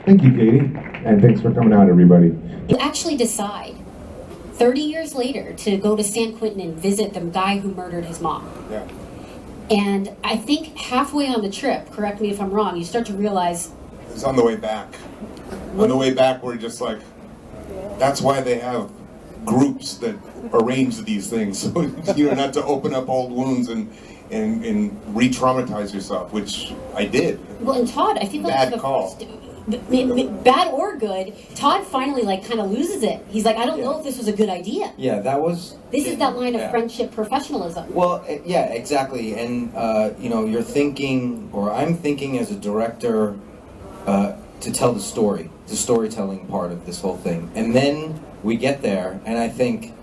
Thank you, Katie, and thanks for coming out, everybody. You actually decide 30 years later to go to San Quentin and visit the guy who murdered his mom. Yeah. And I think halfway on the trip, correct me if I'm wrong, you start to realize... It's on the way back. On the way back, we're just like, that's why they have groups that arrange these things, so not to open up old wounds and re-traumatize yourself, which I did. Well, and Todd, I feel like bad call. Bad or good, Todd finally kind of loses it. He's like, I don't know if this was a good idea. Yeah, that was... This is that line of friendship professionalism. Well, yeah, exactly. And, you're thinking, or I'm thinking as a director, to tell the story, the storytelling part of this whole thing. And then we get there, and I think,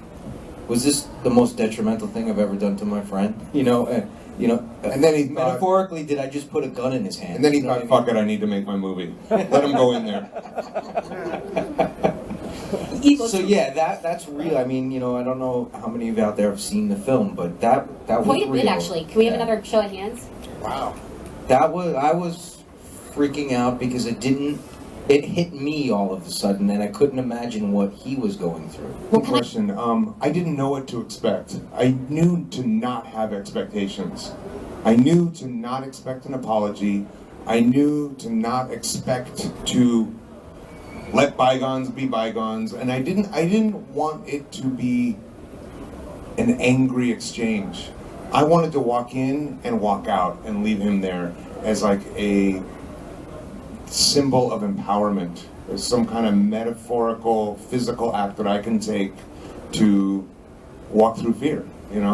was this the most detrimental thing I've ever done to my friend? And then he metaphorically, did I just put a gun in his hand? And then he thought, fuck it, I need to make my movie. Let him go in there. So yeah, that's real. I mean, I don't know how many of you out there have seen the film, but that was quite a real. bit, actually. Can we have another show of hands? Wow. I was freaking out because it hit me all of a sudden, and I couldn't imagine what he was going through. Good question. I didn't know what to expect. I knew to not have expectations. I knew to not expect an apology. I knew to not expect to let bygones be bygones, and I didn't want it to be an angry exchange. I wanted to walk in and walk out and leave him there as like a symbol of empowerment. There's some kind of metaphorical, physical act that I can take to walk through fear, and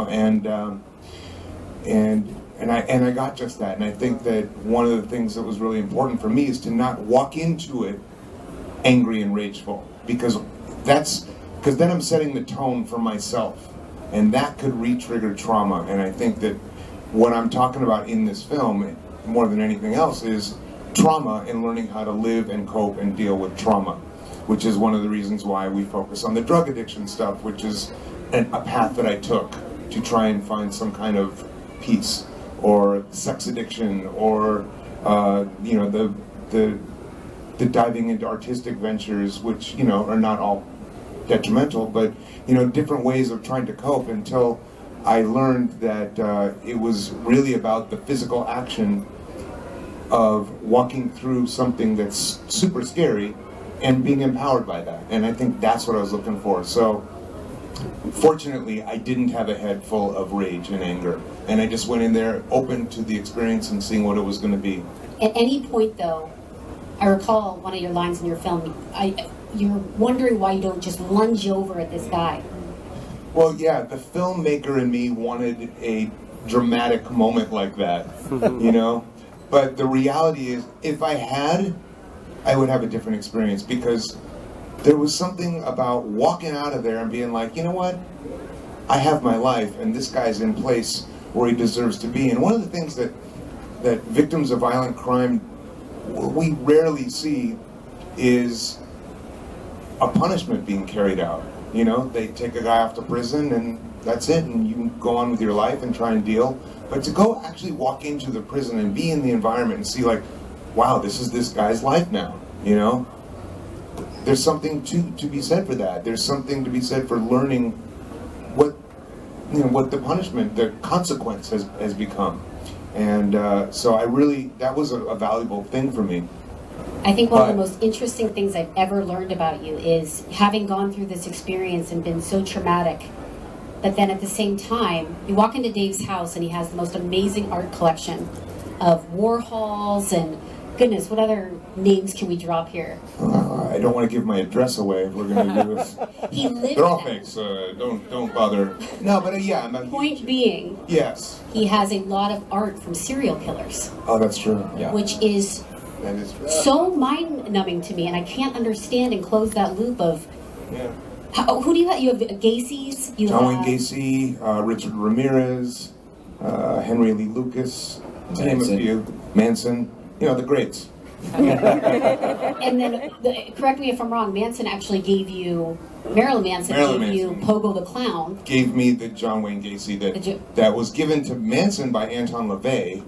I got just that. And I think that one of the things that was really important for me is to not walk into it angry and rageful, because then I'm setting the tone for myself, and that could re-trigger trauma. And I think that what I'm talking about in this film, more than anything else, is trauma and learning how to live and cope and deal with trauma, which is one of the reasons why we focus on the drug addiction stuff, which is a path that I took to try and find some kind of peace, or sex addiction, or the diving into artistic ventures, which are not all detrimental, but different ways of trying to cope, until I learned that it was really about the physical action of walking through something that's super scary and being empowered by that. And I think that's what I was looking for. So fortunately, I didn't have a head full of rage and anger, and I just went in there open to the experience and seeing what it was going to be. At any point, though, I recall one of your lines in your film, you're wondering why you don't just lunge over at this guy. Well, yeah, the filmmaker in me wanted a dramatic moment like that, But the reality is, if I had, I would have a different experience, because there was something about walking out of there and being like, you know what? I have my life, and this guy's in place where he deserves to be. And one of the things that victims of violent crime, we rarely see, is a punishment being carried out. They take a guy off to prison and that's it, and you can go on with your life and try and deal. But to go actually walk into the prison and be in the environment and see like, wow, this is this guy's life now, There's something to be said for that. There's something to be said for learning what the punishment, the consequence has become. And so that was a valuable thing for me. I think one of the most interesting things I've ever learned about you is having gone through this experience and been so traumatic, but then at the same time, you walk into Dave's house and he has the most amazing art collection of Warhols and, goodness, what other names can we drop here? I don't want to give my address away if we're going to do this. He lived They're all fakes, don't bother. No, but yeah. Point being, yes, he has a lot of art from serial killers. Oh, that's true. Yeah. Which is so mind-numbing to me, and I can't understand and close that loop of... Yeah. Who do you have? You have Gacy's? John Wayne Gacy, Richard Ramirez, Henry Lee Lucas, to name a few. Manson, the greats. And then, correct me if I'm wrong, Manson actually gave you... Marilyn Manson gave you Pogo the Clown. Gave me the John Wayne Gacy that was given to Manson by Anton LaVey,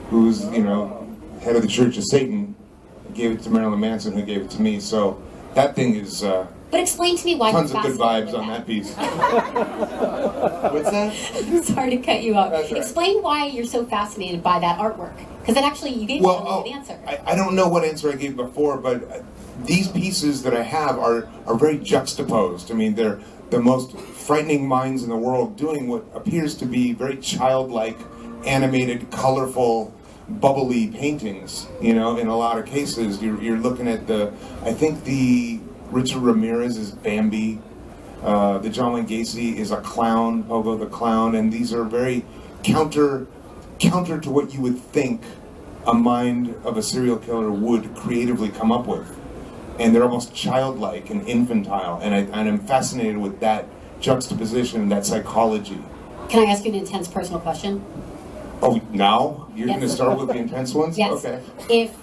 who's, head of the Church of Satan, gave it to Marilyn Manson, who gave it to me. So that thing is But explain to me why tons you're of good fascinated vibes with on that piece. What's that? Sorry to cut you off. That's right. Explain why you're so fascinated by that artwork. Because it actually, you gave me a really good answer. I don't know what answer I gave before, but these pieces that I have are very juxtaposed. I mean, they're the most frightening minds in the world doing what appears to be very childlike, animated, colorful, bubbly paintings. You know, in a lot of cases, you're looking at I think the Richard Ramirez is Bambi. The John Wayne Gacy is a clown, Pogo the Clown, and these are very counter to what you would think a mind of a serial killer would creatively come up with. And they're almost childlike and infantile, and I'm fascinated with that juxtaposition, that psychology. Can I ask you an intense personal question? Oh, now? You're Yes. going to start with the intense ones? Yes. Okay. If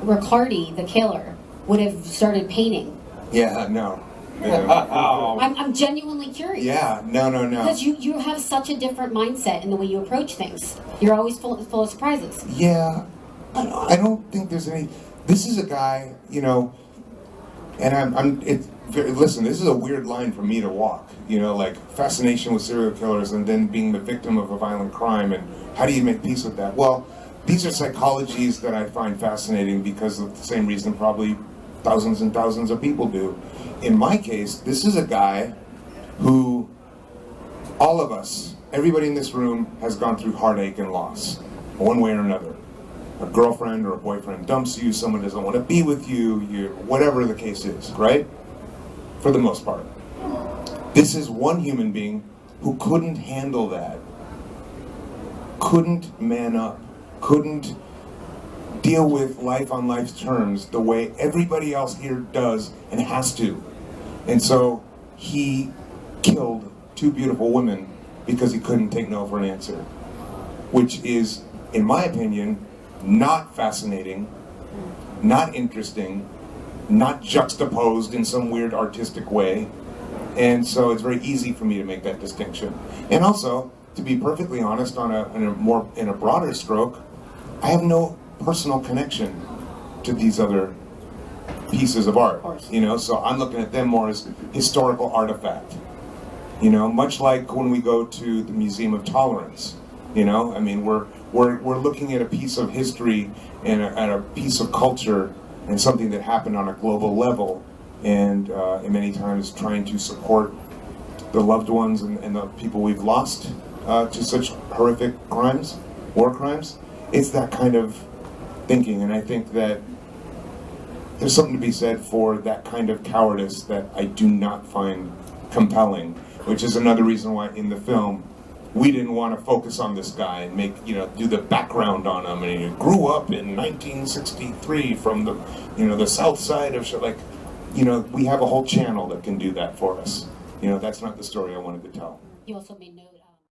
Riccardi, the killer, would have started painting, Yeah, no. I'm genuinely curious. Yeah, no. Because you have such a different mindset in the way you approach things. You're always full of surprises. Yeah, I don't think there's any. This is a guy, you know, and listen, this is a weird line for me to walk, you know, like fascination with serial killers and then being the victim of a violent crime, and how do you make peace with that? Well, these are psychologies that I find fascinating because of the same reason probably thousands and thousands of people do. In my case, this is a guy who, all of us, everybody in this room has gone through heartache and loss, one way or another. A girlfriend or a boyfriend dumps you, someone doesn't want to be with you, whatever the case is, right? For the most part. This is one human being who couldn't handle that, couldn't man up, couldn't deal with life on life's terms the way everybody else here does and has to. And so he killed two beautiful women because he couldn't take no for an answer, which is, in my opinion, not fascinating, not interesting, not juxtaposed in some weird artistic way. And so it's very easy for me to make that distinction. And also, to be perfectly honest, in a broader stroke, I have no personal connection to these other pieces of art, you know, so I'm looking at them more as historical artifact, you know, much like when we go to the Museum of Tolerance, you know, I mean, we're looking at a piece of history and a piece of culture and something that happened on a global level, and many times trying to support the loved ones and the people we've lost to such horrific crimes, war crimes. It's that kind of thinking, and I think that there's something to be said for that kind of cowardice that I do not find compelling, which is another reason why in the film we didn't want to focus on this guy and make, you know, do the background on him, and he grew up in 1963 from the, you know, the south side of like, you know, we have a whole channel that can do that for us. You know, that's not the story I wanted to tell. You also made note